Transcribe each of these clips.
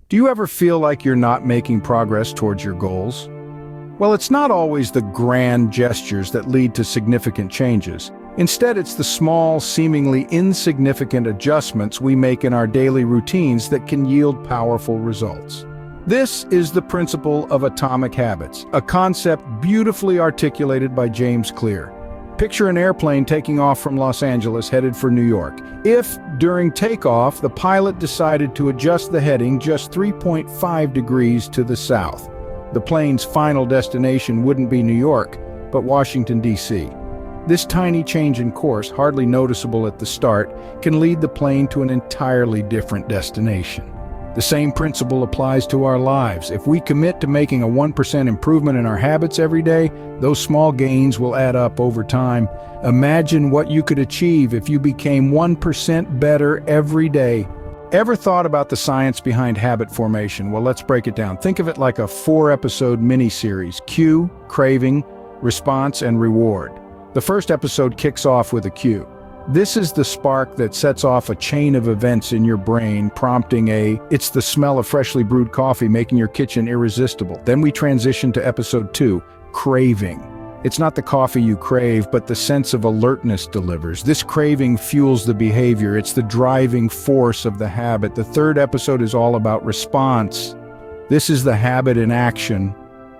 Do you ever feel like you're not making progress towards your goals? Well, it's not always the grand gestures that lead to significant changes. Instead, it's the small, seemingly insignificant adjustments we make in our daily routines that can yield powerful results. This is the principle of atomic habits, a concept beautifully articulated by James Clear. Picture an airplane taking off from Los Angeles headed for New York. If, during takeoff, the pilot decided to adjust the heading just 3.5 degrees to the south, the plane's final destination wouldn't be New York, but Washington, D.C. This tiny change in course, hardly noticeable at the start, can lead the plane to an entirely different destination. The same principle applies to our lives. If we commit to making a 1% improvement in our habits every day, those small gains will add up over time. Imagine what you could achieve if you became 1% better every day. Ever thought about the science behind habit formation? Well, let's break it down. Think of it like a 4-episode mini-series: cue, craving, response, and reward. The first episode kicks off with a cue. This is the spark that sets off a chain of events in your brain, prompting it's the smell of freshly brewed coffee, making your kitchen irresistible. Then we transition to episode 2, craving. It's not the coffee you crave, but the sense of alertness delivers. This craving fuels the behavior. It's the driving force of the habit. The third episode is all about response. This is the habit in action,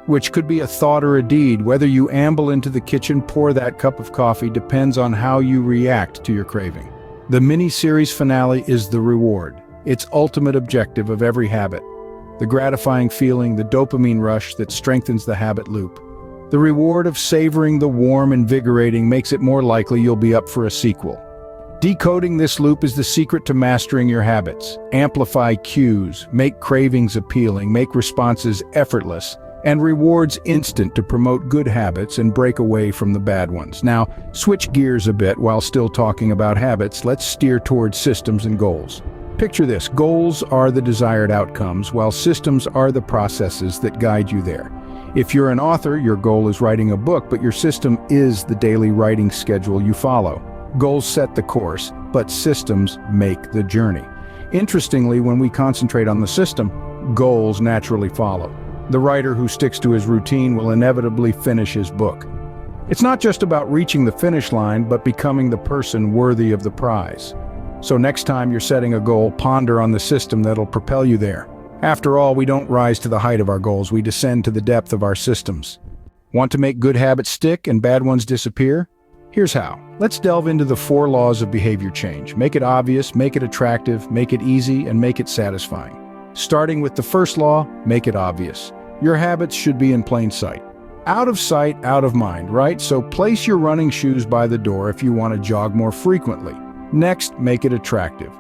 which could be a thought or a deed. Whether you amble into the kitchen, pour that cup of coffee, depends on how you react to your craving. The mini-series finale is the reward, its ultimate objective of every habit. The gratifying feeling, the dopamine rush that strengthens the habit loop. The reward of savoring the warm, invigorating makes it more likely you'll be up for a sequel. Decoding this loop is the secret to mastering your habits. Amplify cues, make cravings appealing, make responses effortless, and rewards instant to promote good habits and break away from the bad ones. Now, switch gears a bit while still talking about habits. Let's steer towards systems and goals. Picture this: goals are the desired outcomes, while systems are the processes that guide you there. If you're an author, your goal is writing a book, but your system is the daily writing schedule you follow. Goals set the course, but systems make the journey. Interestingly, when we concentrate on the system, goals naturally follow. The writer who sticks to his routine will inevitably finish his book. It's not just about reaching the finish line, but becoming the person worthy of the prize. So next time you're setting a goal, ponder on the system that'll propel you there. After all, we don't rise to the height of our goals, we descend to the depth of our systems. Want to make good habits stick and bad ones disappear? Here's how. Let's delve into the 4 laws of behavior change. Make it obvious, make it attractive, make it easy, and make it satisfying. Starting with the first law, make it obvious. Your habits should be in plain sight. Out of sight, out of mind, right? So place your running shoes by the door if you want to jog more frequently. Next, make it attractive.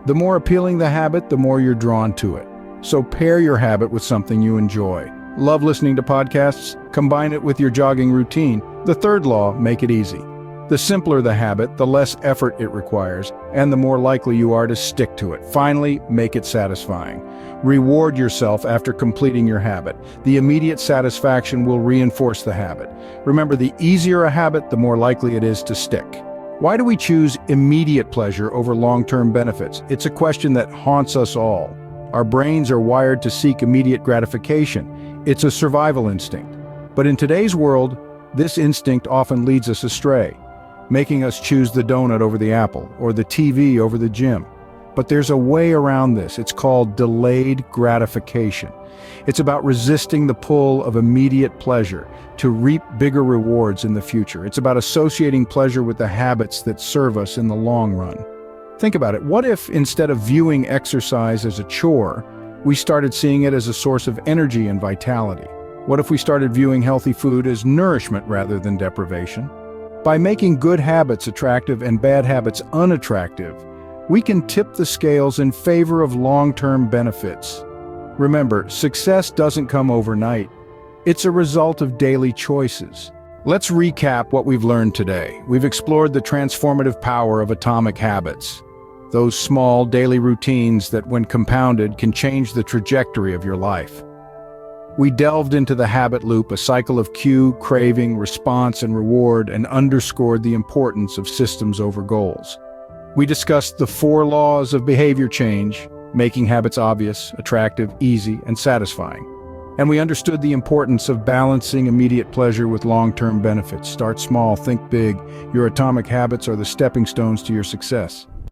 The more appealing the habit, the more you're drawn to it. So pair your habit with something you enjoy. Love listening to podcasts? Combine it with your jogging routine. The third law, make it easy. The simpler the habit, the less effort it requires, and the more likely you are to stick to it. Finally, make it satisfying. Reward yourself after completing your habit. The immediate satisfaction will reinforce the habit. Remember, the easier a habit, the more likely it is to stick. Why do we choose immediate pleasure over long-term benefits? It's a question that haunts us all. Our brains are wired to seek immediate gratification. It's a survival instinct. But in today's world, this instinct often leads us astray, making us choose the donut over the apple or the TV over the gym. But there's a way around this. It's called delayed gratification. It's about resisting the pull of immediate pleasure to reap bigger rewards in the future. It's about associating pleasure with the habits that serve us in the long run. Think about it. What if, instead of viewing exercise as a chore, we started seeing it as a source of energy and vitality? What if we started viewing healthy food as nourishment rather than deprivation? By making good habits attractive and bad habits unattractive, we can tip the scales in favor of long-term benefits. Remember, success doesn't come overnight. It's a result of daily choices. Let's recap what we've learned today. We've explored the transformative power of atomic habits. Those small daily routines that, when compounded, can change the trajectory of your life. We delved into the habit loop, a cycle of cue, craving, response, and reward, and underscored the importance of systems over goals. We discussed the 4 laws of behavior change: making habits obvious, attractive, easy, and satisfying. And we understood the importance of balancing immediate pleasure with long-term benefits. Start small, think big. Your atomic habits are the stepping stones to your success.